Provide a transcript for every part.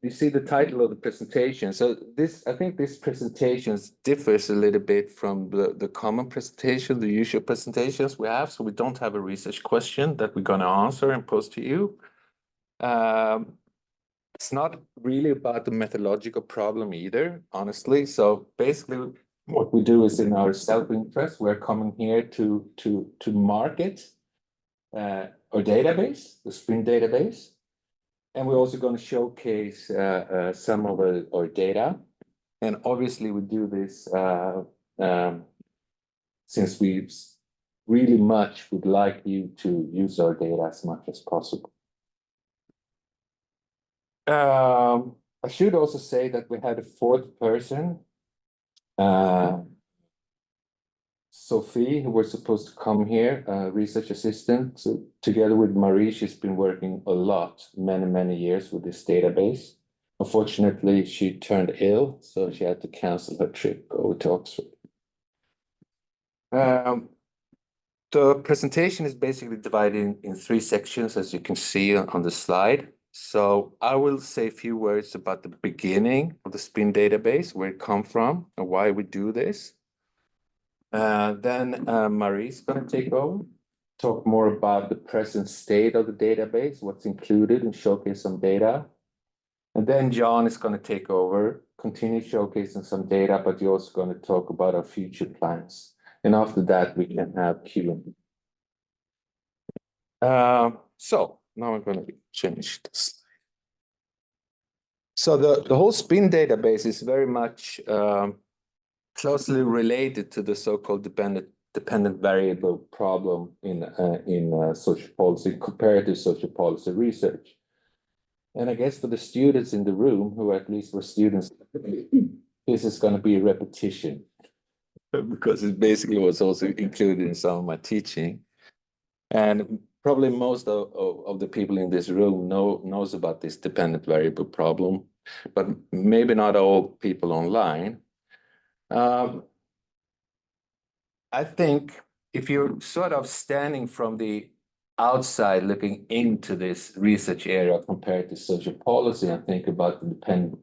you see the title of the presentation. So I think this presentation differs a little bit from the common presentation, the usual presentations we have. So we don't have a research question that we're going to answer and pose to you. It's not really about the methodological problem either, honestly. So basically, what we do is in our self-interest, we're coming here to market our database, the SPIN database. And we're also going to showcase some of our data. And obviously, we do this since we really much would like you to use our data as much as possible. I should also say that we had a fourth person, Sophie, who was supposed to come here, research assistant. So together with Marie, she's been working a lot, many years with this database. Unfortunately, she turned ill, so she had to cancel her trip over to Oxford. The presentation is basically divided in three sections, as you can see on the slide. So I will say a few words about the beginning of the SPIN database, where it comes from and why we do this. Then Marie's going to take over, talk more about the present state of the database, what's included, and showcase some data. And then John is going to take over, continue showcasing some data, but you're also going to talk about our future plans. And after that, we can have Q&A. So now I'm going to change this. So the whole SPIN database is very much closely related to the so-called dependent variable problem in social policy, comparative social policy research. And I guess for the students in the room, who at least were students, this is going to be a repetition because it basically was also included in some of my teaching. And probably most of the people in this room knows about this dependent variable problem, but maybe not all people online. I think if you're sort of standing from the outside looking into this research area compared to social policy and think about the dependent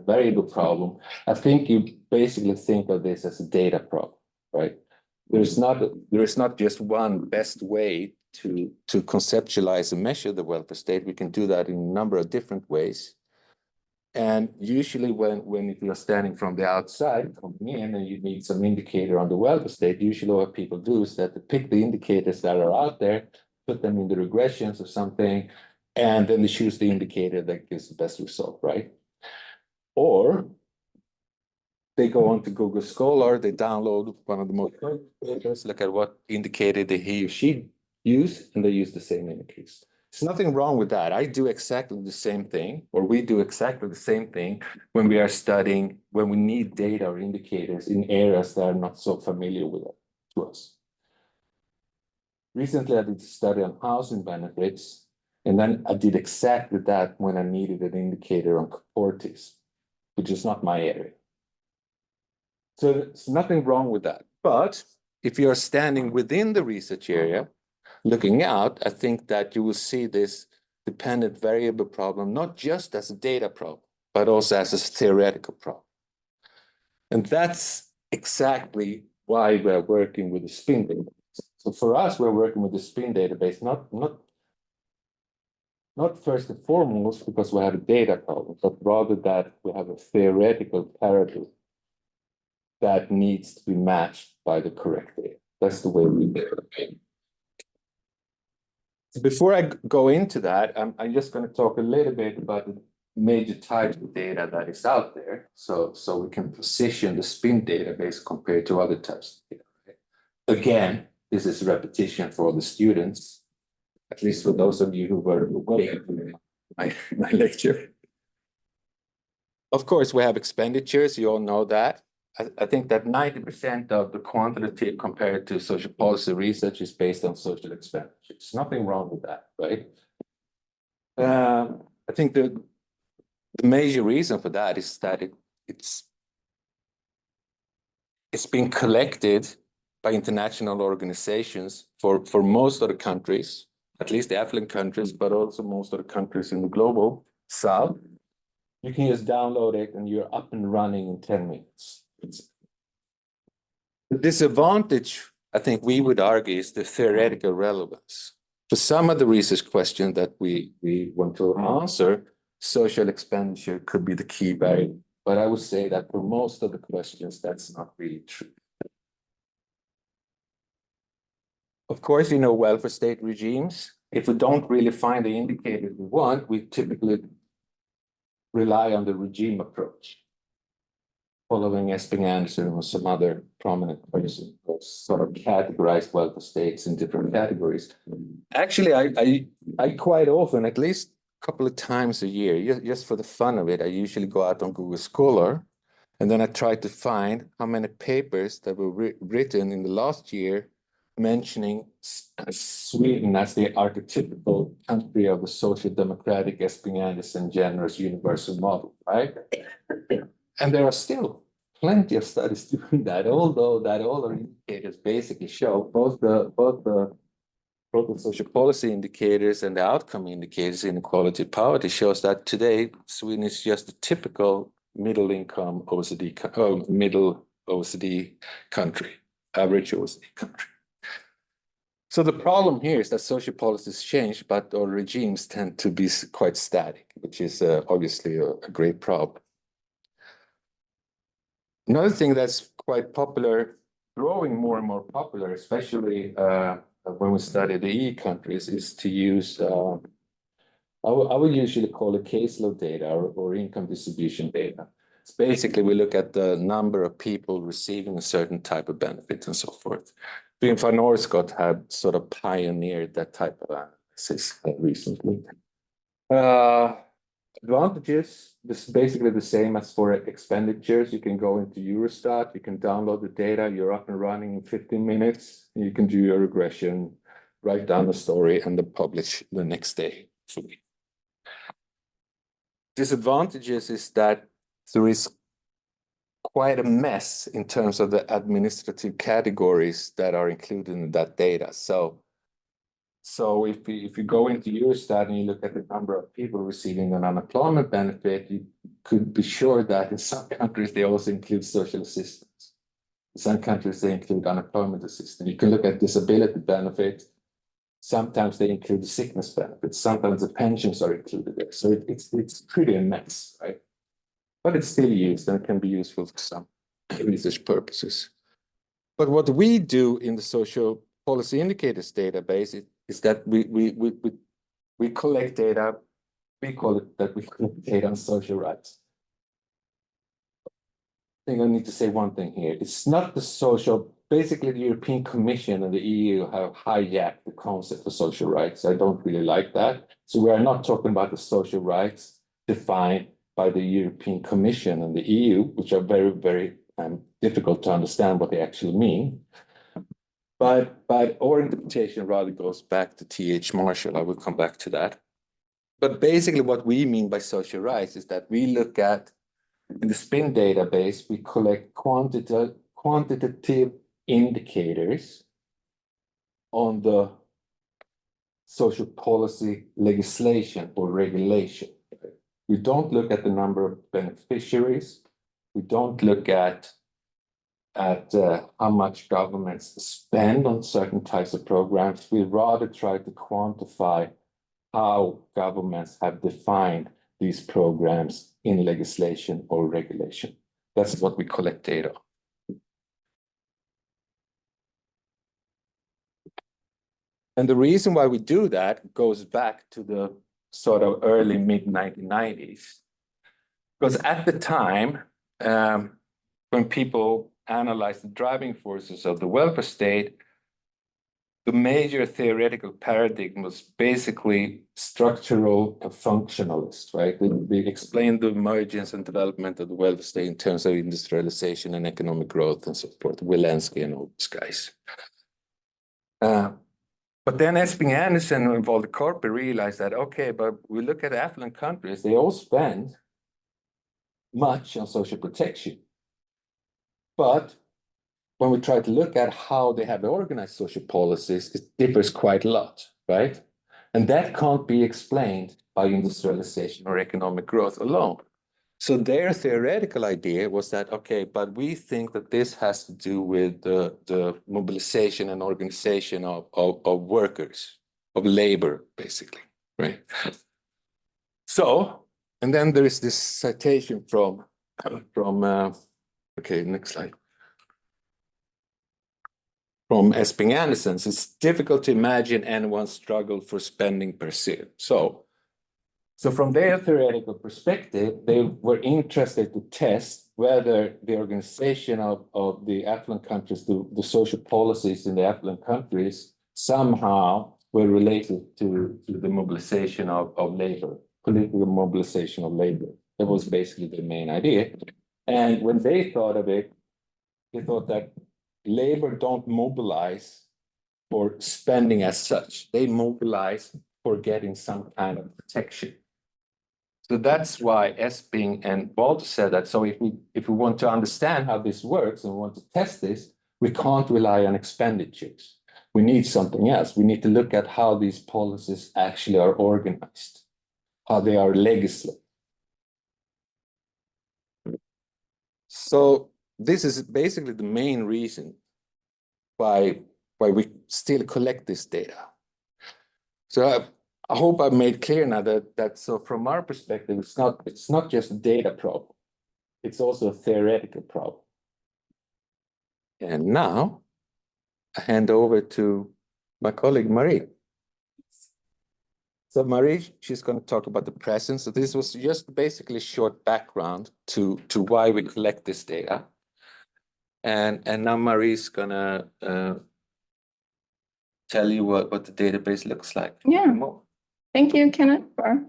variable problem, I think you basically think of this as a data problem, right? There is not just one best way to conceptualize and measure the welfare state. We can do that in a number of different ways. And usually when you're standing from the outside coming in and you need some indicator on the welfare state, usually what people do is that they pick the indicators that are out there, put them in the regressions or something, and then they choose the indicator that gives the best result, right? Or they go on to Google Scholar, they download one of the most papers, look at what indicator he or she used, and they use the same indicators. There's nothing wrong with that. I do exactly the same thing, or we do exactly the same thing when we are studying, when we need data or indicators in areas that are not so familiar with it to us. Recently, I did a study on housing benefits, and then I did exactly that when I needed an indicator on comparatives, which is not my area. So there's nothing wrong with that. But if you're standing within the research area, looking out, I think that you will see this dependent variable problem, not just as a data problem, but also as a theoretical problem. And that's exactly why we're working with the SPIN database. So for us, we're working with the SPIN database, not first and foremost because we have a data problem, but rather that we have a theoretical paradigm that needs to be matched by the correct data. That's the way we do it. Before I go into that, I'm just going to talk a little bit about the major types of data that is out there, so we can position the SPIN database compared to other types of data. Again, this is repetition for all the students, at least for those of you who were waiting for my lecture. Of course, we have expenditures, you all know that. I think that 90% of the quantitative compared to social policy research is based on social expenditures. Nothing wrong with that, right? I think the major reason for that is that it's been collected by international organizations for most of the countries, at least the affluent countries, but also most of the countries in the global south. You can just download it and you're up and running in 10 minutes. The disadvantage, I think we would argue, is the theoretical relevance. For some of the research questions that we want to answer, social expenditure could be the key variable. But I would say that for most of the questions, that's not really true. Of course, welfare state regimes, if we don't really find the indicators we want, we typically rely on the regime approach, following Esping Anderson or some other prominent person who sort of categorized welfare states in different categories. Actually, I quite often, at least a couple of times a year, just for the fun of it, I usually go out on Google Scholar, and then I try to find how many papers that were written in the last year mentioning Sweden as the archetypical country of the social democratic Esping Anderson generous universal model, right? And there are still plenty of studies doing that, although that all our indicators basically show both the social policy indicators and the outcome indicators, inequality, poverty, shows that today Sweden is just a typical middle income OECD, middle OECD country, average OECD country. So the problem here is that social policies change, but our regimes tend to be quite static, which is obviously a great problem. Another thing that's quite popular, growing more and more popular, especially when we study the EU countries, is to use, I would usually call it caseload data or income distribution data. It's basically, we look at the number of people receiving a certain type of benefit and so forth. Bjørn van Orscott had sort of pioneered that type of analysis recently. Advantages, this is basically the same as for expenditures. You can go into Eurostat, you can download the data, you're up and running in 15 minutes. You can do your regression, write down the story, and then publish the next day. Disadvantages is that there is quite a mess in terms of the administrative categories that are included in that data. So if you go into Eurostat and you look at the number of people receiving an unemployment benefit, you could be sure that in some countries they also include social assistance. In some countries they include unemployment assistance. You can look at disability benefits. Sometimes they include sickness benefits. Sometimes the pensions are included there. So it's pretty a mess, right? But it's still used and it can be useful for some research purposes. But what we do in the social policy indicators database is that we collect data. We call it that we collect data on social rights. I think I need to say one thing here. It's not the social, basically the European Commission and the EU have hijacked the concept of social rights. I don't really like that. So we are not talking about the social rights defined by the European Commission and the EU, which are very, very difficult to understand what they actually mean. But our interpretation rather goes back to T.H. Marshall. I will come back to that. But basically what we mean by social rights is that we look at, in the SPIN database, we collect quantitative indicators on the social policy legislation or regulation. We don't look at the number of beneficiaries. We don't look at how much governments spend on certain types of programs. We rather try to quantify how governments have defined these programs in legislation or regulation. That's what we collect data on. And the reason why we do that goes back to the sort of early mid-1990s. Because at the time, when people analyzed the driving forces of the welfare state, the major theoretical paradigm was basically structural and functionalist, right? They explained the emergence and development of the welfare state in terms of industrialization and economic growth and so forth, Wilensky and all these guys. But then Esping Anderson and Volker realized that, okay, but we look at affluent countries, they all spend much on social protection. But when we try to look at how they have organized social policies, it differs quite a lot, right? And that can't be explained by industrialization or economic growth alone. So their theoretical idea was that, okay, but we think that this has to do with the mobilization and organization of workers, of labor, basically, right? So, and then there is this citation from okay, next slide. From Esping Anderson's, it's difficult to imagine anyone's struggle for spending per se. So from their theoretical perspective, they were interested to test whether the organization of the affluent countries, the social policies in the affluent countries, somehow were related to the mobilization of labor, political mobilization of labor. That was basically the main idea. And when they thought of it, they thought that labor don't mobilize for spending as such. They mobilize for getting some kind of protection. So that's why Esping and Walter said that. So if we want to understand how this works and want to test this, we can't rely on expenditures. We need something else. We need to look at how these policies actually are organized, how they are legislated. So this is basically the main reason why we still collect this data. So I hope I've made clear now that so from our perspective, it's not just a data problem. It's also a theoretical problem. And now I hand over to my colleague, Marie. So Marie, she's going to talk about the present. So this was just basically short background to why we collect this data. And now Marie's going to tell you what the database looks like. Yeah. Thank you, Kenneth, for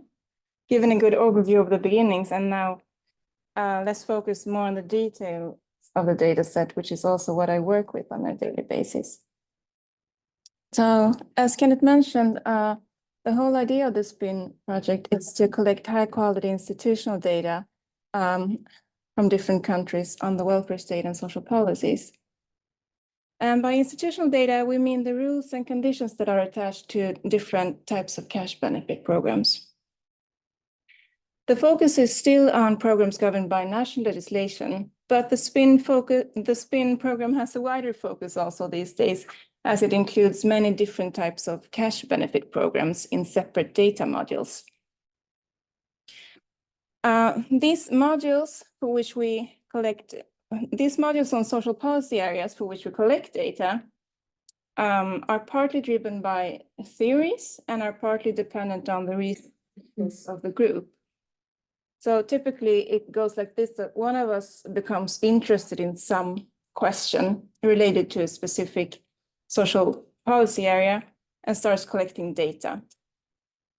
giving a good overview of the beginnings. And now let's focus more on the detail of the data set, which is also what I work with on a daily basis. So as Kenneth mentioned, the whole idea of the SPIN project is to collect high quality institutional data from different countries on the welfare state and social policies. And by institutional data, we mean the rules and conditions that are attached to different types of cash benefit programs. The focus is still on programs governed by national legislation, but the SPIN program has a wider focus also these days, as it includes many different types of cash benefit programs in separate data modules. These modules on social policy areas for which we collect data are partly driven by theories and are partly dependent on the reasons of the group. So typically it goes like this, that one of us becomes interested in some question related to a specific social policy area and starts collecting data.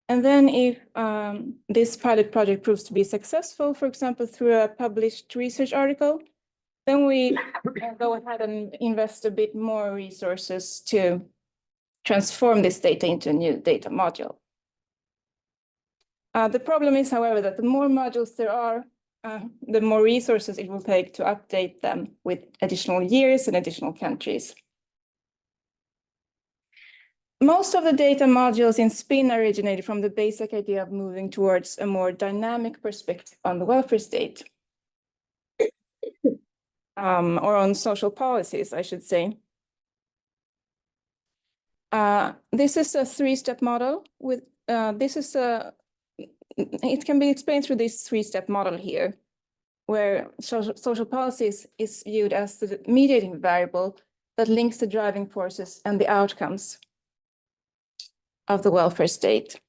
And then if this pilot project proves to be successful, for example, through a published research article, then we go ahead and invest a bit more resources to transform this data into a new data module. The problem is, however, that the more modules there are, the more resources it will take to update them with additional years and additional countries. Most of the data modules in SPIN originated from the basic idea of moving towards a more dynamic perspective on the welfare state. Or on social policies, I should say. This is a three-step model with, it can be explained through this three-step model here, where social policies is viewed as the mediating variable that links the driving forces and the outcomes of the welfare state.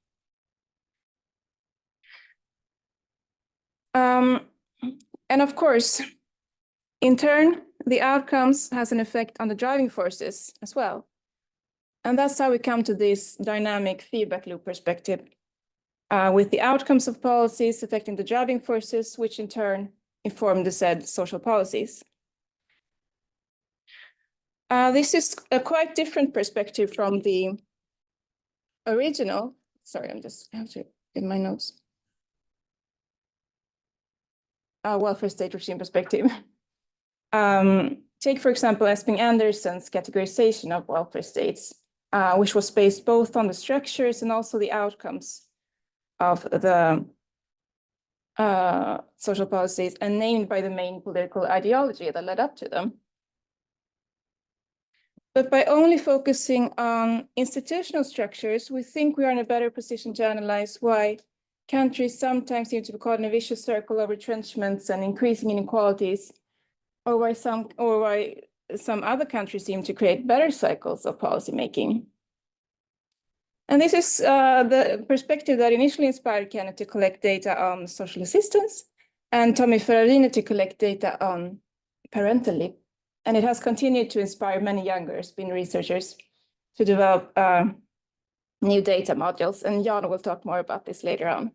And of course, in turn, the outcomes has an effect on the driving forces as well. And that's how we come to this dynamic feedback loop perspective, with the outcomes of policies affecting the driving forces, which in turn inform the said social policies. This is a quite different perspective from the original. Sorry, I have to get my notes. Welfare state regime perspective. Take, for example, Esping Anderson's categorization of welfare states, which was based both on the structures and also the outcomes of the social policies and named by the main political ideology that led up to them. But by only focusing on institutional structures, we think we are in a better position to analyze why countries sometimes seem to be caught in a vicious circle of retrenchments and increasing inequalities, or why some other countries seem to create better cycles of policymaking. And this is the perspective that initially inspired Kenneth to collect data on social assistance and Tommy Ferrarino to collect data on parental leave. And it has continued to inspire many younger SPIN researchers to develop new data modules. And Jan will talk more about this later on.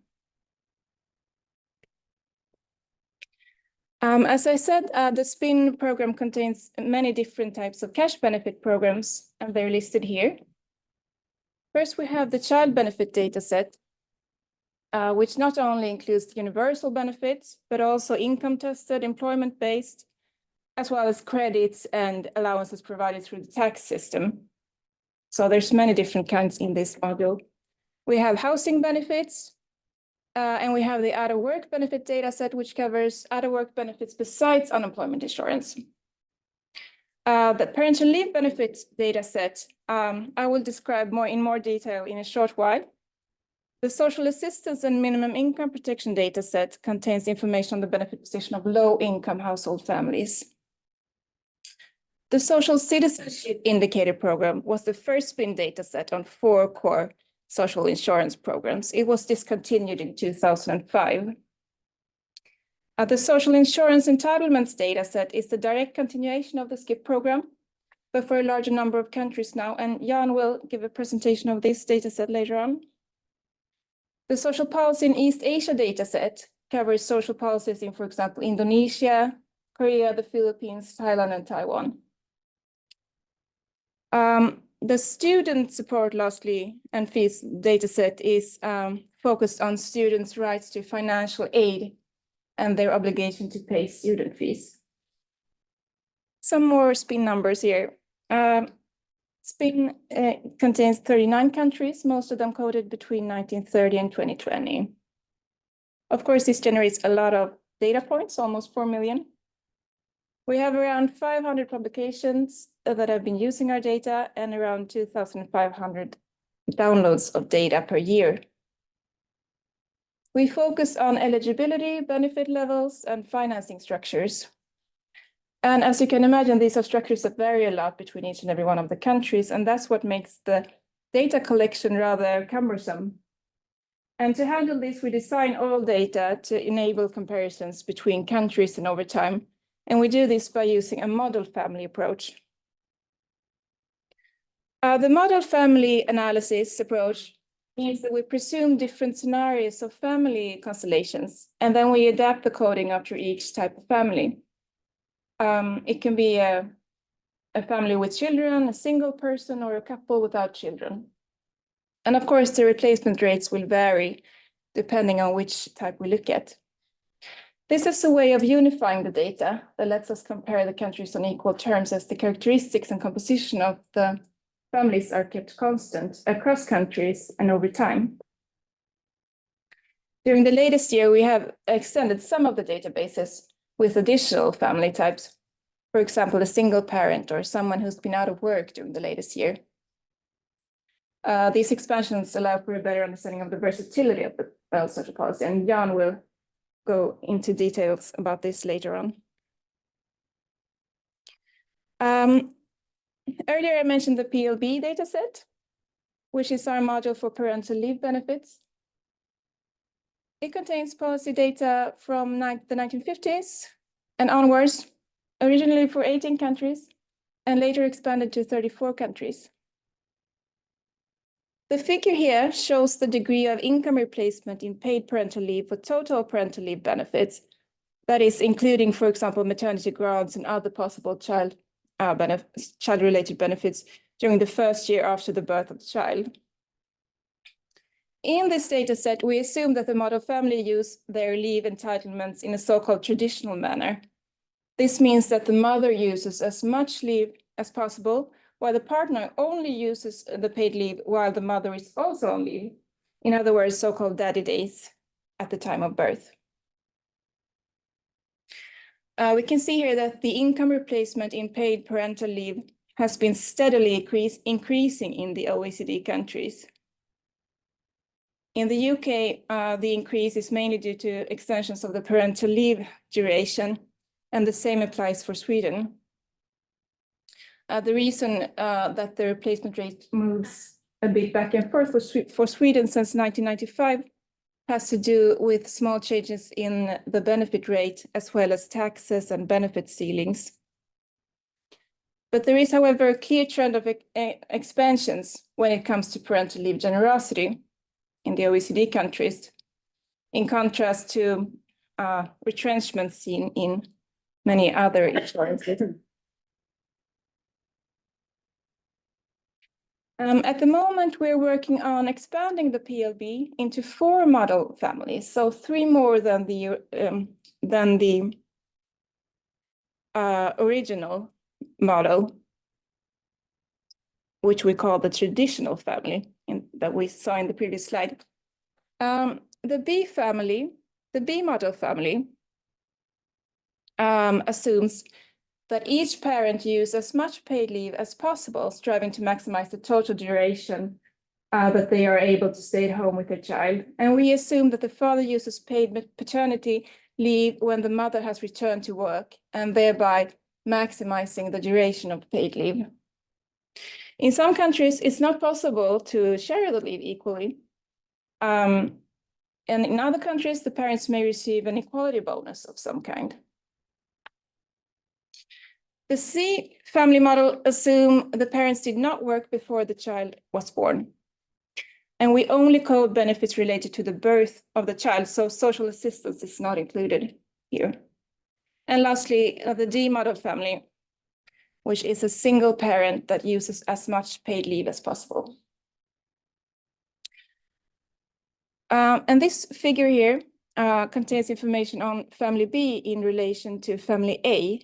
As I said, the SPIN program contains many different types of cash benefit programs, and they're listed here. First, we have the child benefit dataset, which not only includes universal benefits, but also income-tested, employment-based, as well as credits and allowances provided through the tax system. So there's many different kinds in this module. We have housing benefits, and we have the out-of-work benefit dataset, which covers out-of-work benefits besides unemployment insurance. The parental leave benefits dataset, I will describe in more detail in a short while. The social assistance and minimum income protection dataset contains information on the benefit position of low-income household families. The social citizenship indicator program was the first SPIN dataset on 4 core social insurance programs. It was discontinued in 2005. The social insurance entitlements dataset is the direct continuation of the SKIP program, but for a larger number of countries now, and Jan will give a presentation of this dataset later on. The social policy in East Asia dataset covers social policies in, for example, Indonesia, Korea, the Philippines, Thailand, and Taiwan. The student support, lastly, and fees dataset is focused on students' rights to financial aid and their obligation to pay student fees. Some more SPIN numbers here. SPIN contains 39 countries, most of them coded between 1930 and 2020. Of course, this generates a lot of data points, almost 4 million. We have around 500 publications that have been using our data and around 2,500 downloads of data per year. We focus on eligibility, benefit levels, and financing structures. And as you can imagine, these are structures that vary a lot between each and every one of the countries, and that's what makes the data collection rather cumbersome. And to handle this, we design all data to enable comparisons between countries and over time. And we do this by using a model family approach. The model family analysis approach means that we presume different scenarios of family constellations, and then we adapt the coding after each type of family. It can be a family with children, a single person, or a couple without children. And of course, the replacement rates will vary depending on which type we look at. This is a way of unifying the data that lets us compare the countries on equal terms, as the characteristics and composition of the families are kept constant across countries and over time. During the latest year, we have extended some of the databases with additional family types. For example, a single parent or someone who's been out of work during the latest year. These expansions allow for a better understanding of the versatility of the social policy, and Jan will go into details about this later on. Earlier, I mentioned the PLB dataset, which is our module for parental leave benefits. It contains policy data from the 1950s and onwards, originally for 18 countries, and later expanded to 34 countries. The figure here shows the degree of income replacement in paid parental leave for total parental leave benefits, that is, including, for example, maternity grants and other possible child-related benefits during the first year after the birth of the child. In this data set, we assume that the model family use their leave entitlements in a so-called traditional manner. This means that the mother uses as much leave as possible, while the partner only uses the paid leave while the mother is also on leave. In other words, so-called daddy days at the time of birth. We can see here that the income replacement in paid parental leave has been steadily increasing in the OECD countries. In the UK, the increase is mainly due to extensions of the parental leave duration, and the same applies for Sweden. The reason that the replacement rate moves a bit back and forth for Sweden since 1995 has to do with small changes in the benefit rate, as well as taxes and benefit ceilings. But there is, however, a clear trend of expansions when it comes to parental leave generosity in the OECD countries, in contrast to retrenchment seen in many other insurances. At the moment, we're working on expanding the PLB into 4 model families, so 3 more than the original model, which we call the traditional family that we saw in the previous slide. The B model family, assumes that each parent use as much paid leave as possible, striving to maximize the total duration that they are able to stay at home with their child. And we assume that the father uses paid paternity leave when the mother has returned to work, and thereby maximizing the duration of paid leave. In some countries, it's not possible to share the leave equally. And in other countries, the parents may receive an equality bonus of some kind. The C family model assumes the parents did not work before the child was born. And we only code benefits related to the birth of the child, so social assistance is not included here. And lastly, the D model family, which is a single parent that uses as much paid leave as possible. And this figure here contains information on family B in relation to family A.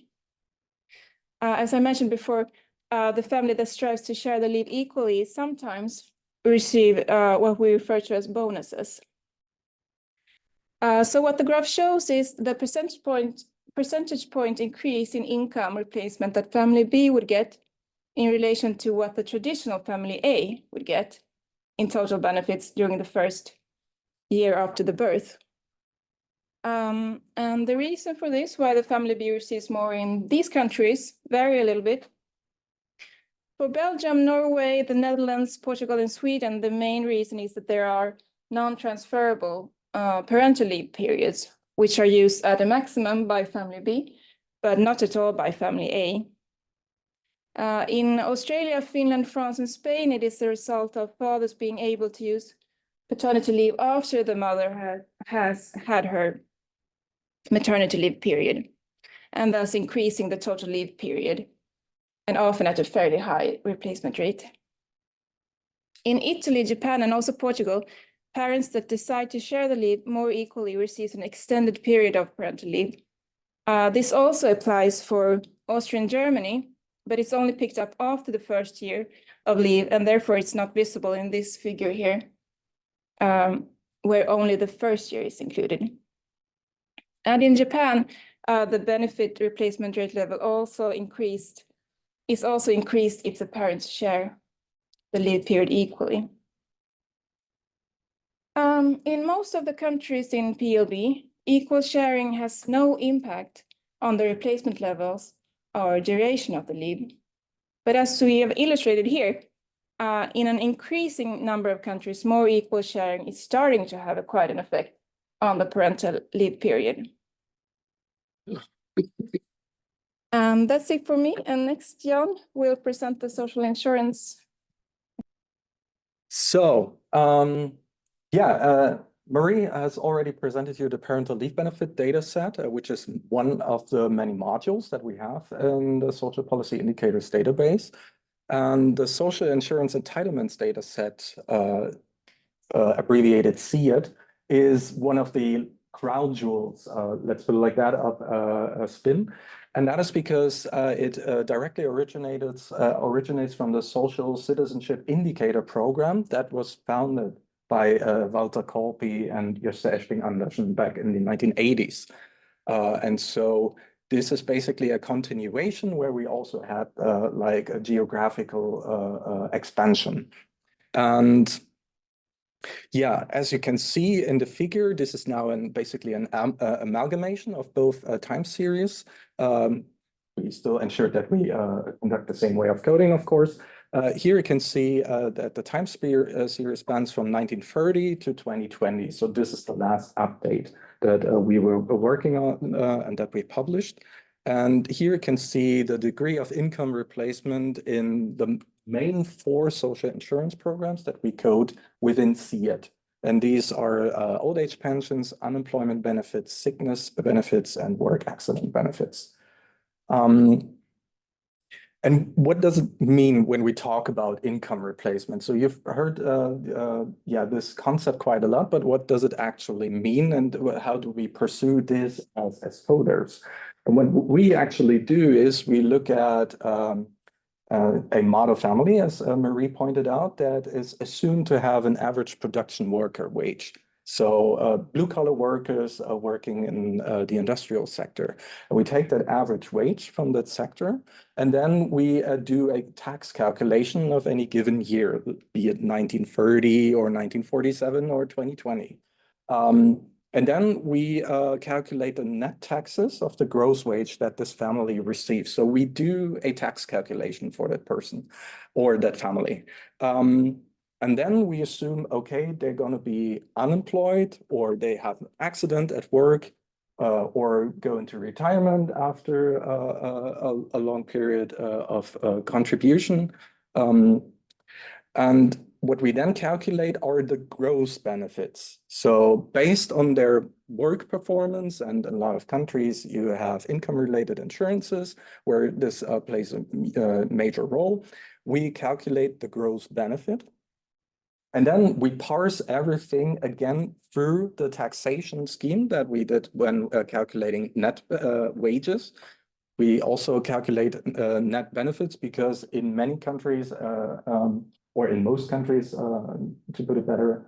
As I mentioned before, the family that strives to share the leave equally sometimes receive what we refer to as bonuses. So what the graph shows is the percentage point increase in income replacement that family B would get in relation to what the traditional family A would get in total benefits during the first year after the birth. And the reason for this, why the family B receives more in these countries, vary a little bit. For Belgium, Norway, the Netherlands, Portugal, and Sweden, the main reason is that there are non-transferable parental leave periods, which are used at a maximum by family B, but not at all by family A. In Australia, Finland, France, and Spain, it is the result of fathers being able to use paternity leave after the mother has had her maternity leave period, and thus increasing the total leave period, and often at a fairly high replacement rate. In Italy, Japan, and also Portugal, parents that decide to share the leave more equally receive an extended period of parental leave. This also applies for Austria and Germany, but it's only picked up after the first year of leave, and therefore it's not visible in this figure here, where only the first year is included. And in Japan, the benefit replacement rate level is also increased if the parents share the leave period equally. In most of the countries in PLB, equal sharing has no impact on the replacement levels or duration of the leave. But as we have illustrated here, in an increasing number of countries, more equal sharing is starting to have quite an effect on the parental leave period. That's it for me. And next, Jan will present the social insurance. So, Marie has already presented you the parental leave benefit data set, which is one of the many modules that we have in the social policy indicators database. And the social insurance entitlements data set, abbreviated SEIT, is one of the crown jewels, let's put it like that, of SPIN. And that is because it directly originates from the Social Citizenship Indicator Program that was founded by Walter Kolpi and Gösta Eshting Andersen back in the 1980s. And so this is basically a continuation where we also had like a geographical expansion. And yeah, as you can see in the figure, this is now basically an amalgamation of both time series. We still ensure that we conduct the same way of coding, of course. Here you can see that the time series spans from 1930 to 2020. So this is the last update that we were working on and that we published. And here you can see the degree of income replacement in the main 4 social insurance programs that we code within SEAT. And these are old age pensions, unemployment benefits, sickness benefits, and work accident benefits. And what does it mean when we talk about income replacement? So you've heard this concept quite a lot, but what does it actually mean, and how do we pursue this as coders? And what we actually do is we look at a model family, as Marie pointed out, that is assumed to have an average production worker wage. So blue-collar workers are working in the industrial sector. And we take that average wage from that sector, and then we do a tax calculation of any given year, be it 1930 or 1947 or 2020. And then we calculate the net taxes of the gross wage that this family receives. So we do a tax calculation for that person or that family. And then we assume, okay, they're going to be unemployed, or they have an accident at work, or go into retirement after a long period of contribution. And what we then calculate are the gross benefits. So based on their work performance, and in a lot of countries, you have income-related insurances where this plays a major role. We calculate the gross benefit. And then we parse everything again through the taxation scheme that we did when calculating net wages. We also calculate net benefits because in many countries, or in most countries, to put it better,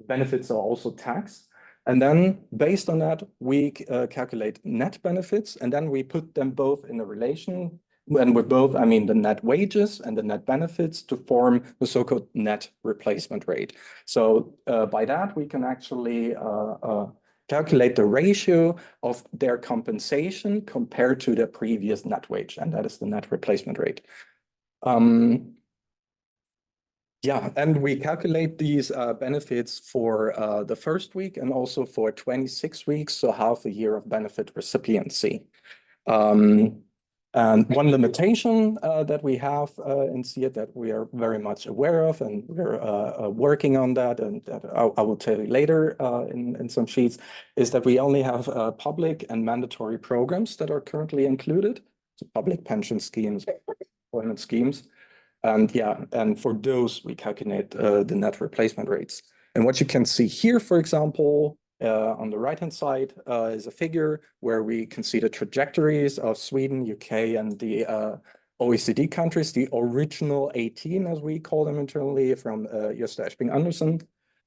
benefits are also taxed. And then based on that, we calculate net benefits, and then we put them both in a relation. And with both, I mean the net wages and the net benefits, to form the so-called net replacement rate. So by that, we can actually calculate the ratio of their compensation compared to the previous net wage, and that is the net replacement rate. Yeah, and we calculate these benefits for the first week and also for 26 weeks, so half a year of benefit recipiency. And one limitation that we have in SEAT that we are very much aware of, and we're working on that, and that I will tell you later in some sheets, is that we only have public and mandatory programs that are currently included, so public pension schemes, employment schemes. And yeah, and for those, we calculate the net replacement rates. And what you can see here, for example, on the right-hand side is a figure where we can see the trajectories of Sweden, UK, and the OECD countries, the original 18, as we call them internally, from Gösta Esping Andersen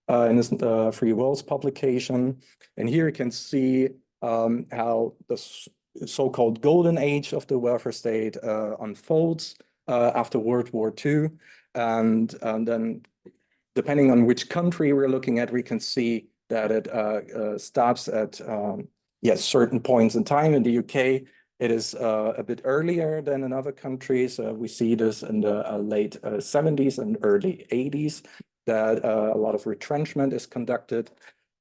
in his Free Worlds publication. And here you can see how the so-called golden age of the welfare state unfolds after World War II. And then depending on which country we're looking at, we can see that it stops at certain points in time. In the UK, it is a bit earlier than in other countries. We see this in the late 70s and early 80s, that a lot of retrenchment is conducted.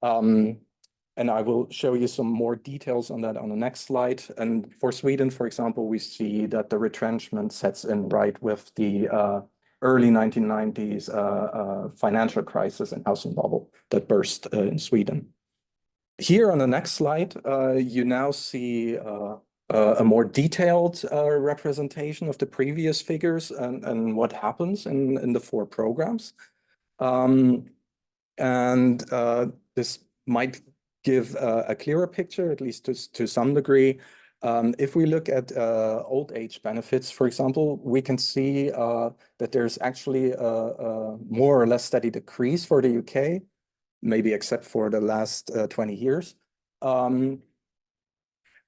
And I will show you some more details on that on the next slide. And for Sweden, for example, we see that the retrenchment sets in right with the early 1990s financial crisis and housing bubble that burst in Sweden. Here on the next slide, you now see a more detailed representation of the previous figures and what happens in the 4 programs. This might give a clearer picture, at least to some degree. If we look at old age benefits, for example, we can see that there's actually a more or less steady decrease for the UK, maybe except for the last 20 years.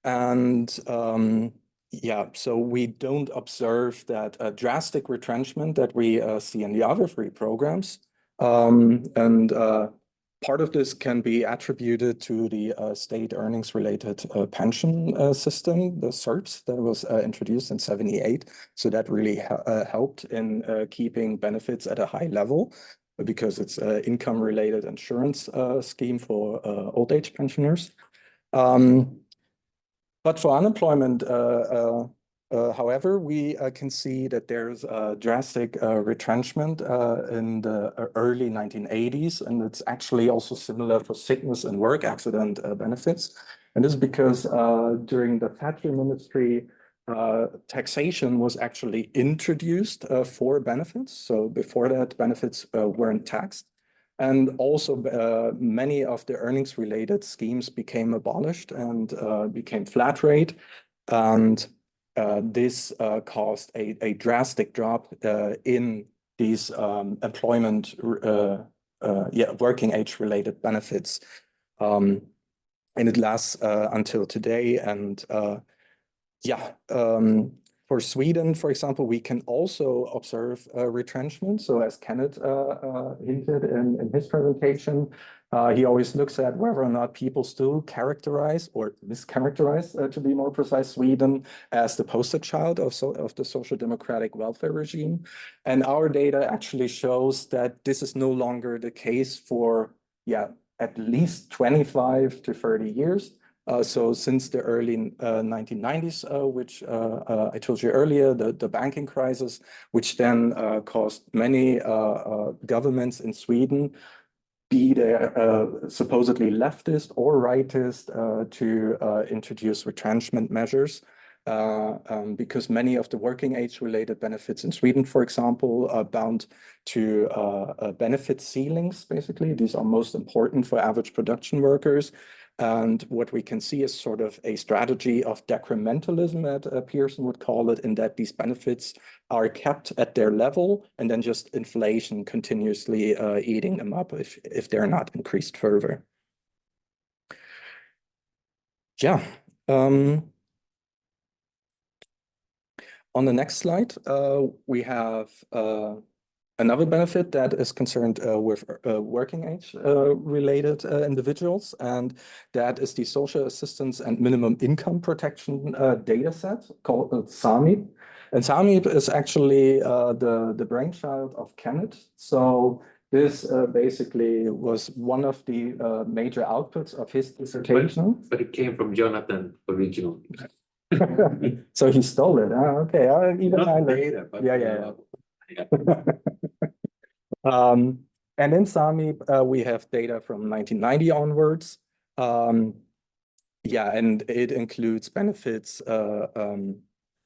And yeah, so we don't observe that drastic retrenchment that we see in the other three programs. And part of this can be attributed to the state earnings-related pension system, the SERPs, that was introduced in '78. So that really helped in keeping benefits at a high level, because it's an income-related insurance scheme for old age pensioners. But for unemployment, however, we can see that there's a drastic retrenchment in the early 1980s, and it's actually also similar for sickness and work accident benefits. And this is because during the Thatcher ministry, taxation was actually introduced for benefits. So before that, benefits weren't taxed. And also many of the earnings-related schemes became abolished and became flat rate. And this caused a drastic drop in these employment, working age-related benefits. And it lasts until today. And for Sweden, for example, we can also observe retrenchment. So as Kenneth hinted in his presentation, he always looks at whether or not people still characterize or mischaracterize, to be more precise, Sweden as the poster child of the social democratic welfare regime. And our data actually shows that this is no longer the case for, at least 25 to 30 years. So since the early 1990s, which I told you earlier, the banking crisis, which then caused many governments in Sweden, be they supposedly leftist or rightist, to introduce retrenchment measures. Because many of the working age-related benefits in Sweden, for example, are bound to benefit ceilings, basically. These are most important for average production workers. And what we can see is sort of a strategy of decrementalism, that Pearson would call it, in that these benefits are kept at their level, and then just inflation continuously eating them up if they're not increased further. Yeah. On the next slide, we have another benefit that is concerned with working age related individuals, and that is the Social Assistance and Minimum Income Protection data set called SAMIP. And SAMIP is actually the brainchild of Kenneth. So this basically was one of the major outputs of his dissertation. But it came from Jonathan originally. So he stole it. Okay, even Not I data, but yeah. yeah. And in SAMIP, we have data from 1990 onwards. Yeah, and it includes benefits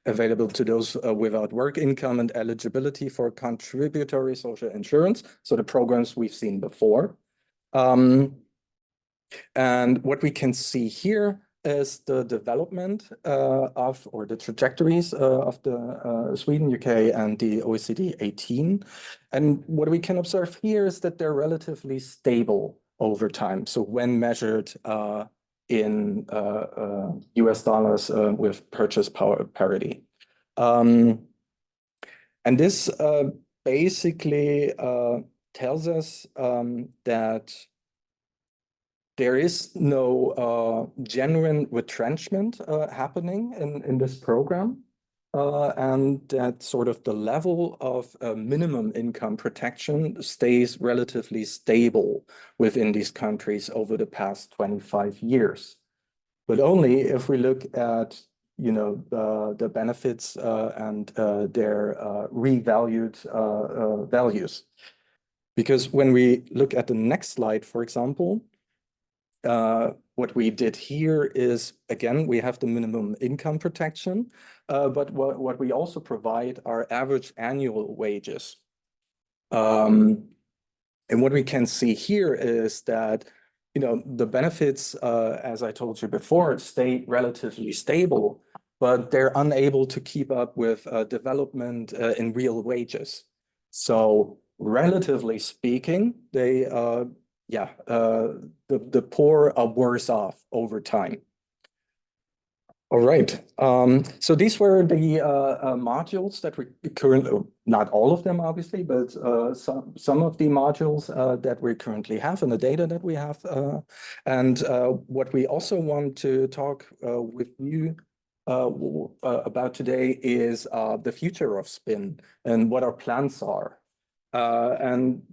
available to those without work income and eligibility for contributory social insurance. So the programs we've seen before. And what we can see here is the development or the trajectories of the Sweden, UK, and the OECD 18. And what we can observe here is that they're relatively stable over time. So when measured in US dollars with purchase power parity. And this basically tells us that there is no genuine retrenchment happening in this program, and that sort of the level of minimum income protection stays relatively stable within these countries over the past 25 years. But only if we look at the benefits and their revalued values. Because when we look at the next slide, for example, what we did here is, again, we have the minimum income protection, but what we also provide are average annual wages. And what we can see here is that, the benefits, as I told you before, stay relatively stable, but they're unable to keep up with development in real wages. So relatively speaking, they the poor are worse off over time. All right. So these were the modules that we currently, not all of them obviously, but some of the modules that we currently have and the data that we have. And what we also want to talk with you about today is the future of spin and what our plans are. And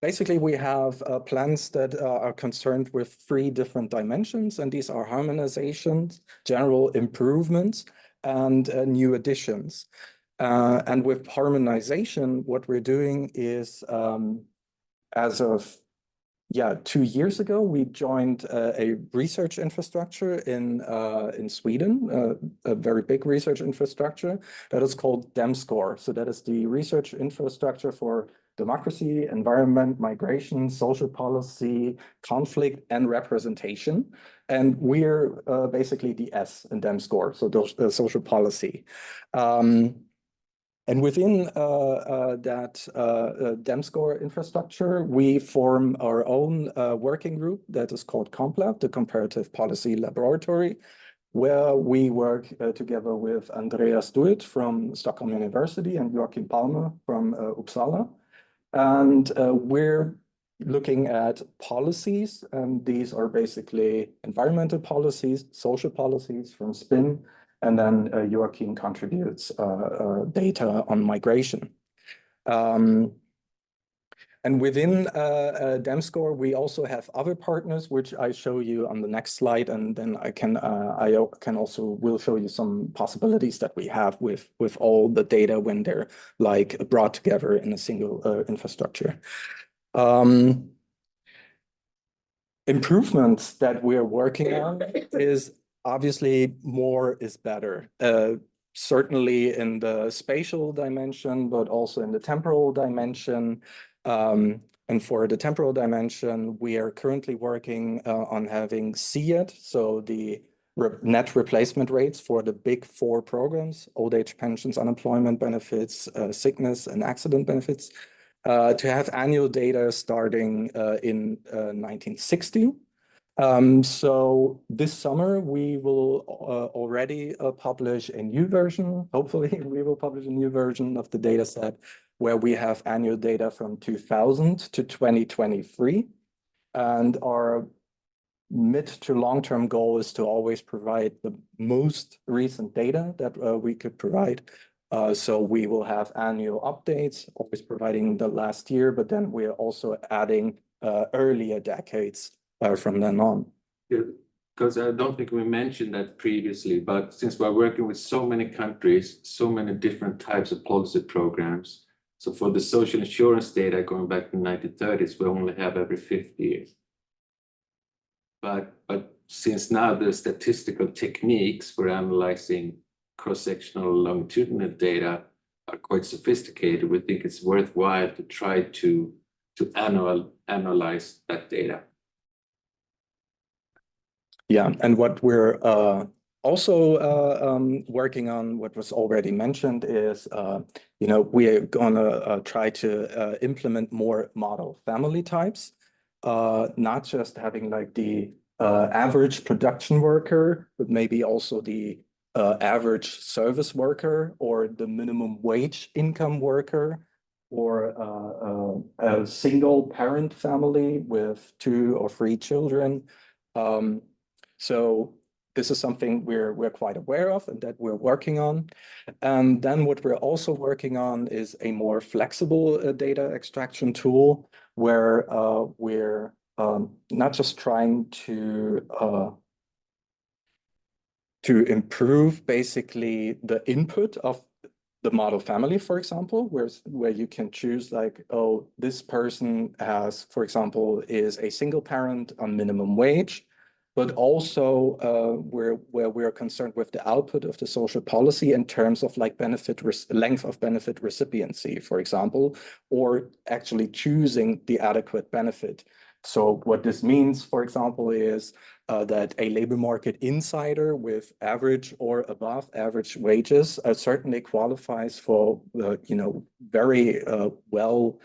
basically, we have plans that are concerned with 3 different dimensions, and these are harmonizations, general improvements, and new additions. And with harmonization, what we're doing is, as of 2 years ago, we joined a research infrastructure in Sweden, a very big research infrastructure that is called DEMSCORE. So that is the research infrastructure for democracy, environment, migration, social policy, conflict, and representation. And we're basically the S in DEMSCORE, so the social policy. And within that DEMSCORE infrastructure, we form our own working group that is called CompLab, the Comparative Policy Laboratory, where we work together with Andreas Duit from Stockholm University and Joachim Palmer from Uppsala. And we're looking at policies, and these are basically environmental policies, social policies from SPIN, and then Joachim contributes data on migration. And within DEMSCORE, we also have other partners, which I show you on the next slide, and then I can also will show you some possibilities that we have with all the data when they're like brought together in a single infrastructure. Improvements that we're working on is obviously more is better. Certainly in the spatial dimension, but also in the temporal dimension. And for the temporal dimension, we are currently working on having CET, so the net replacement rates for the big 4 programs, old age pensions, unemployment benefits, sickness and accident benefits, to have annual data starting in 1960. So this summer, we will already publish a new version. Hopefully, we will publish a new version of the data set where we have annual data from 2000 to 2023. And our mid to long-term goal is to always provide the most recent data that we could provide. So we will have annual updates, always providing the last year, but then we are also adding earlier decades from then on. Yeah, because I don't think we mentioned that previously, but since we're working with so many countries, so many different types of policy programs, so for the social insurance data going back to the 1930s, we only have every 50 years. But since now the statistical techniques for analyzing cross-sectional longitudinal data are quite sophisticated, we think it's worthwhile to try to analyze that data. Yeah, and what we're also working on, what was already mentioned, is we're gonna try to implement more model family types, not just having like the average production worker, but maybe also the average service worker or the minimum wage income worker, or a single parent family with 2 or 3 children. So this is something we're quite aware of and that we're working on. And then what we're also working on is a more flexible data extraction tool where we're not just trying to improve basically the input of the model family, for example, where you can choose like, oh, this person has, for example, is a single parent on minimum wage, but also where we're concerned with the output of the social policy in terms of like length of benefit recipiency, for example, or actually choosing the adequate benefit. So what this means, for example, is that a labor market insider with average or above average wages certainly qualifies for very well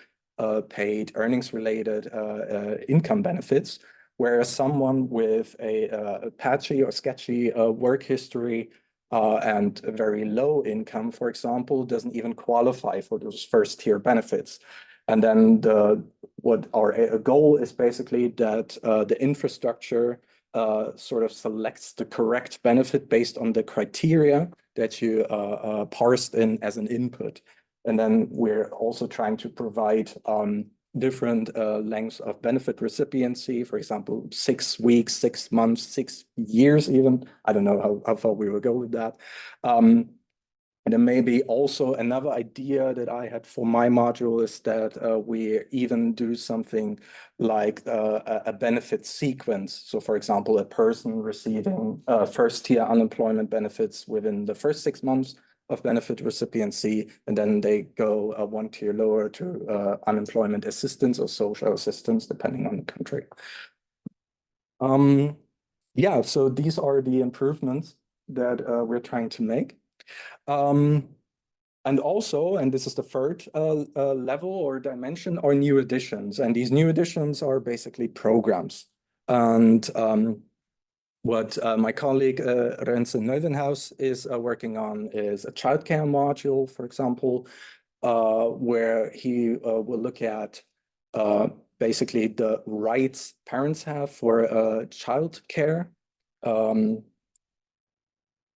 paid earnings related income benefits, whereas someone with a patchy or sketchy work history and a very low income, for example, doesn't even qualify for those first tier benefits. And then what our goal is basically that the infrastructure sort of selects the correct benefit based on the criteria that you parsed in as an input. And then we're also trying to provide different lengths of benefit recipiency, for example, 6 weeks, 6 months, 6 years even. I don't know how far we will go with that. And then maybe also another idea that I had for my module is that we even do something like a benefit sequence. So for example, a person receiving first tier unemployment benefits within the first 6 months of benefit recipiency, and then they go 1 tier lower to unemployment assistance or social assistance, depending on the country. Yeah, so these are the improvements that we're trying to make. And also, and this is the third level or dimension, are new additions. And these new additions are basically programs. And what my colleague Renze Neuwenhuis is working on is a childcare module, for example, where he will look at basically the rights parents have for childcare.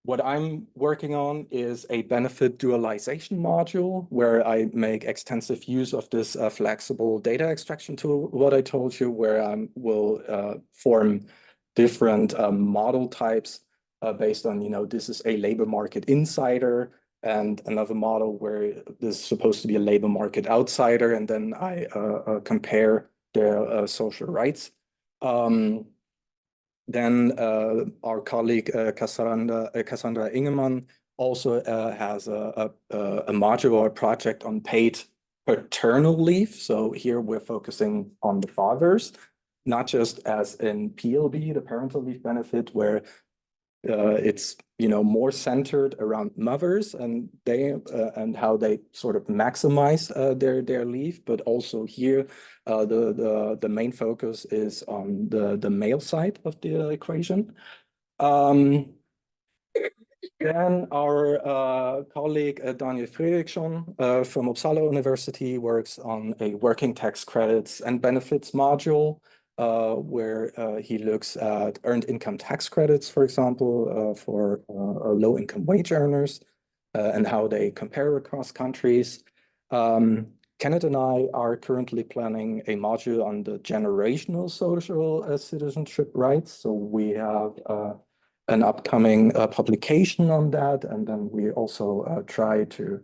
What I'm working on is a benefit dualization module where I make extensive use of this flexible data extraction tool, what I told you, where I will form different model types based on, this is a labor market insider, and another model where this is supposed to be a labor market outsider, and then I compare their social rights. Then our colleague Cassandra Ingemann also has a module or a project on paid paternal leave. So here we're focusing on the fathers, not just as in PLB, the parental leave benefit, where it's more centered around mothers and how they sort of maximize their leave, but also here the main focus is on the male side of the equation. Then our colleague Daniel Fredriksson from Uppsala University works on a working tax credits and benefits module where he looks at earned income tax credits, for example, for low-income wage earners and how they compare across countries. Kenneth and I are currently planning a module on the generational social citizenship rights. So we have an upcoming publication on that, and then we also try to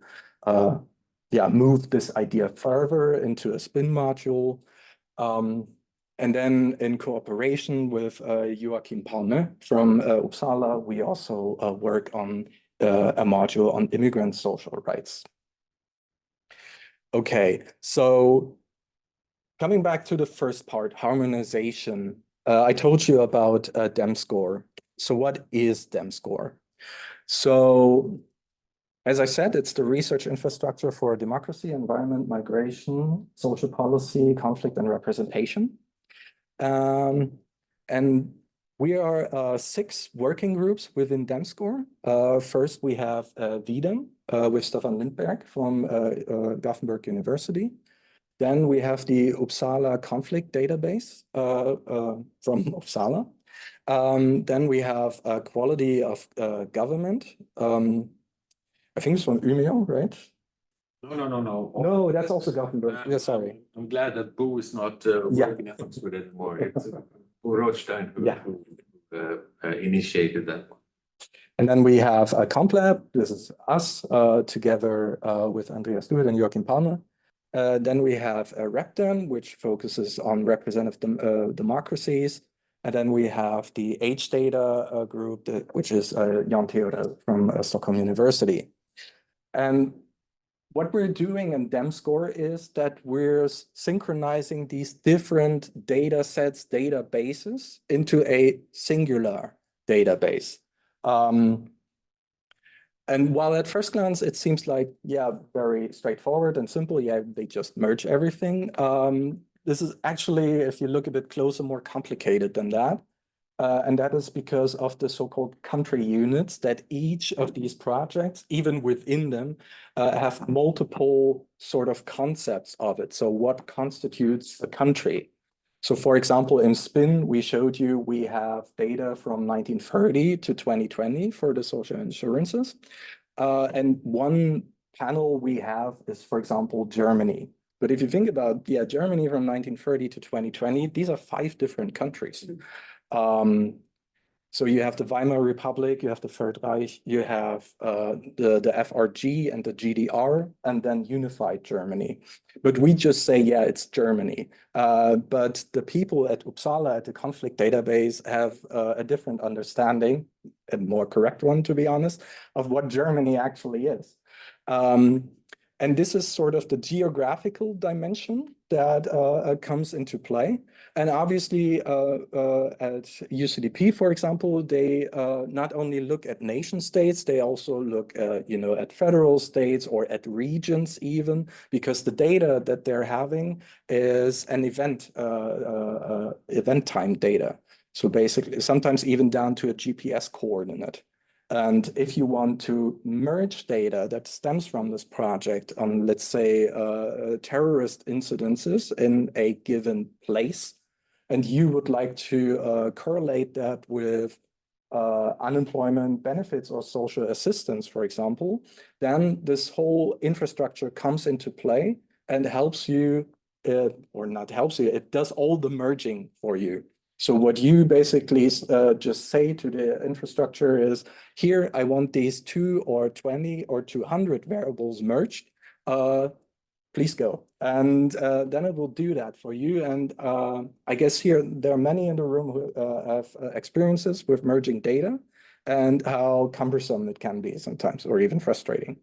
move this idea further into a spin module. And then in cooperation with Joachim Palme from Uppsala, we also work on a module on immigrant social rights. Okay, so coming back to the first part, harmonization, I told you about DEMSCORE. So what is DEMSCORE? So as I said, it's the research infrastructure for democracy, environment, migration, social policy, conflict, and representation. And we are 6 working groups within DEMSCORE. First, we have VDEM with Stefan Lindberg from Gothenburg University. Then we have the Uppsala conflict database from Uppsala. Then we have quality of government. I think it's from Umeå, right? No. No, that's also Gothenburg. Yeah, sorry. I'm glad that Bo is not working at Oxford anymore. It's Bo Rothstein who initiated that one. And then we have a CompLab. This is us together with Andreas Duhl and Joachim Palme. Then we have RepDem, which focuses on representative democracies. And then we have the H Data group, which is Jan Theodor from Stockholm University. And what we're doing in DEMSCORE is that we're synchronizing these different data sets, databases into a singular database. And while at first glance, it seems like, very straightforward and simple. Yeah, they just merge everything. this is actually, if you look a bit closer, more complicated than that. And that is because of the so-called country units that each of these projects, even within them, have multiple sort of concepts of it. So what constitutes a country? So for example, in SPIN, we showed you we have data from 1930 to 2020 for the social insurances. And one panel we have is, for example, Germany. But if you think about, Germany from 1930 to 2020, these are 5 different countries. So you have the Weimar Republic, you have the Third Reich, you have the FRG and the GDR, and then unified Germany. But we just say, yeah, it's Germany. But the people at Uppsala, at the conflict database, have a different understanding, a more correct one, to be honest, of what Germany actually is. And this is sort of the geographical dimension that comes into play. And obviously, at UCDP, for example, they not only look at nation states, they also look, at federal states or at regions even, because the data that they're having is an event time data. So basically, sometimes even down to a GPS coordinate. And if you want to merge data that stems from this project on, let's say, terrorist incidences in a given place, and you would like to correlate that with unemployment benefits or social assistance, for example, then this whole infrastructure comes into play and helps you, or not helps you, it does all the merging for you. So what you basically just say to the infrastructure is, here, I want these 2 or 20 or 200 variables merged. Please go. And then it will do that for you. And I guess here, there are many in the room who have experiences with merging data and how cumbersome it can be sometimes, or even frustrating,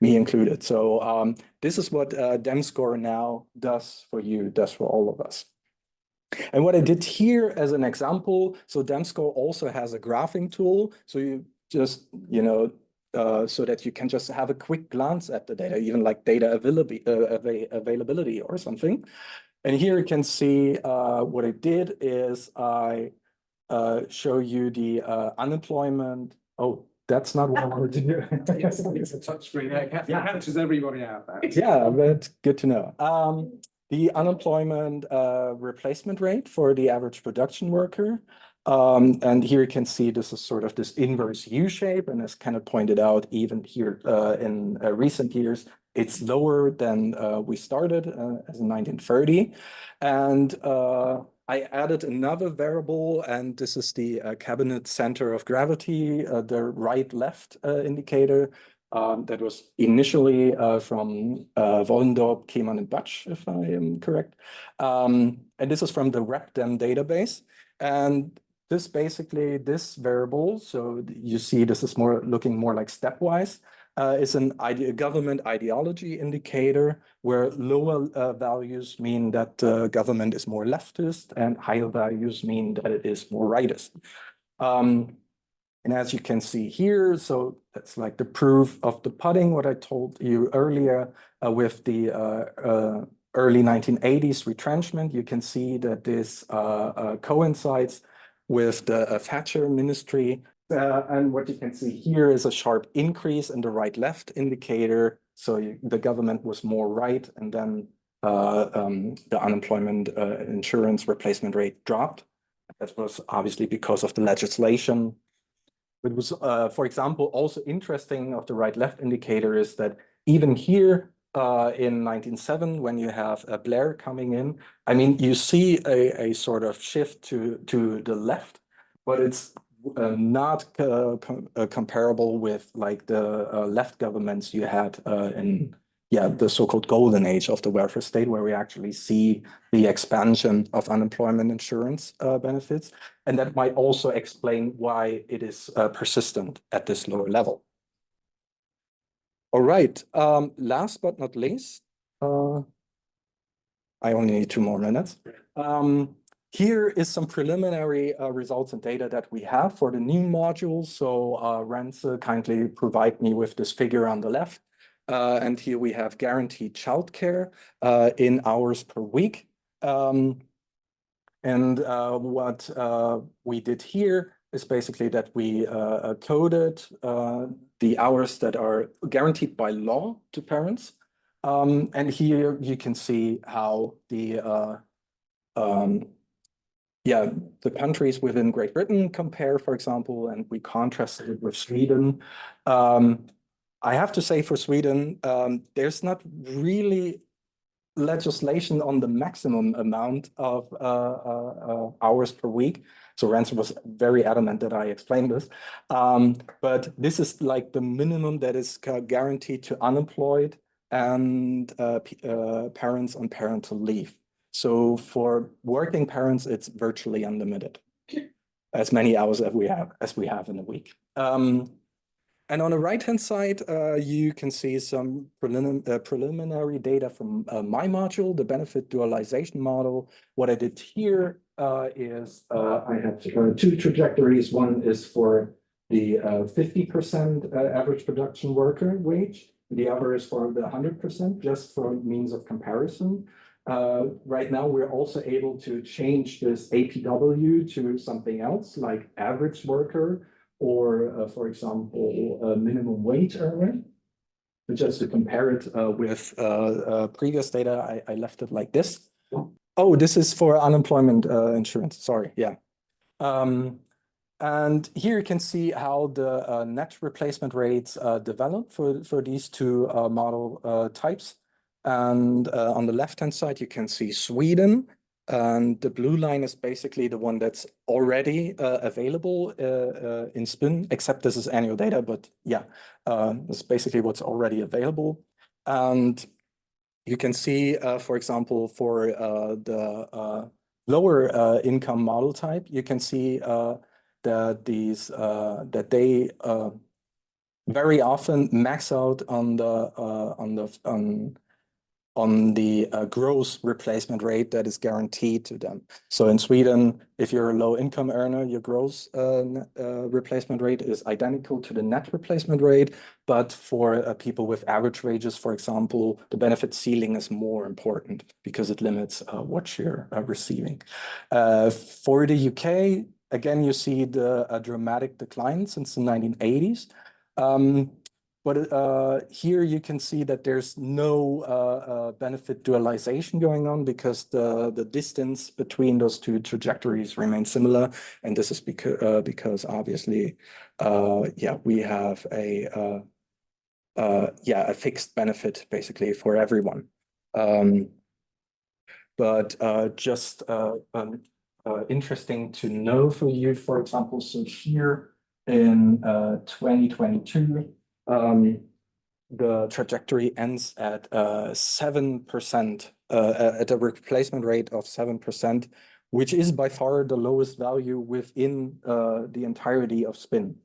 me included. So this is what DemScore now does for you, does for all of us. And what I did here as an example, so DemScore also has a graphing tool. So you just, so that you can just have a quick glance at the data, even like data availability or something. And here you can see what I did is I show you the unemployment. Oh, that's not what I wanted to do. Yes, it's a touchscreen. It catches everybody out there. Yeah, but good to know. The unemployment replacement rate for the average production worker. And here you can see this is sort of this inverse U shape. And as Kenneth pointed out, even here in recent years, it's lower than we started as in 1930. And I added another variable, and this is the cabinet center of gravity, the right-left indicator. That was initially from Wollendorp, Keeman, and Butch, if I am correct. And this is from the RepDem database. And this basically, this variable, so you see this is looking more like stepwise, is a government ideology indicator where lower values mean that the government is more leftist and higher values mean that it is more rightist. And as you can see here, so that's like the proof of the pudding, what I told you earlier with the early 1980s retrenchment. You can see that this coincides with the Thatcher ministry. And what you can see here is a sharp increase in the right-left indicator. So the government was more right, and then the unemployment insurance replacement rate dropped. That was obviously because of the legislation. It was, for example, also interesting of the right-left indicator is that even here in 1907, when you have Blair coming in, I mean, you see a sort of shift to the left, but it's not comparable with like the left governments you had in the so-called golden age of the welfare state, where we actually see the expansion of unemployment insurance benefits. And that might also explain why it is persistent at this lower level. All right, last but not least, I only need 2 more minutes. Here is some preliminary results and data that we have for the new modules. So Renze kindly provide me with this figure on the left. And here we have guaranteed childcare in hours per week. And what we did here is basically that we coded the hours that are guaranteed by law to parents. And here you can see how the the countries within Great Britain compare, for example, and we contrasted it with Sweden. I have to say for Sweden, there's not really legislation on the maximum amount of hours per week. So Ransom was very adamant that I explained this. But this is like the minimum that is guaranteed to unemployed and parents on parental leave. So for working parents, it's virtually unlimited, as many hours as we have in a week. And on the right-hand side, you can see some preliminary data from my module, the benefit dualization model. What I did here is I have two trajectories. One is for the 50% average production worker wage. The other is for the 100%, just for means of comparison. Right now, we're also able to change this APW to something else, like average worker, or for example, a minimum wage earner. Just to compare it with previous data, I left it like this. Oh, this is for unemployment insurance, sorry, yeah. And here you can see how the net replacement rates develop for these two model types. And on the left-hand side, you can see Sweden. And the blue line is basically the one that's already available in SPIN, except this is annual data, but yeah, it's basically what's already available. And you can see, for example, for the lower income model type, you can see that these that they very often max out on the gross replacement rate that is guaranteed to them. So in Sweden, if you're a low income earner, your gross replacement rate is identical to the net replacement rate. But for people with average wages, for example, the benefit ceiling is more important because it limits what you're receiving. For the UK, again, you see the dramatic decline since the 1980s. But here you can see that there's no benefit dualization going on because the distance between those two trajectories remains similar. And this is because obviously, we have a fixed benefit basically for everyone. But just interesting to know for you, for example, so here in 2022, the trajectory ends at 7%, at a replacement rate of 7%, which is by far the lowest value within the entirety of SPIN.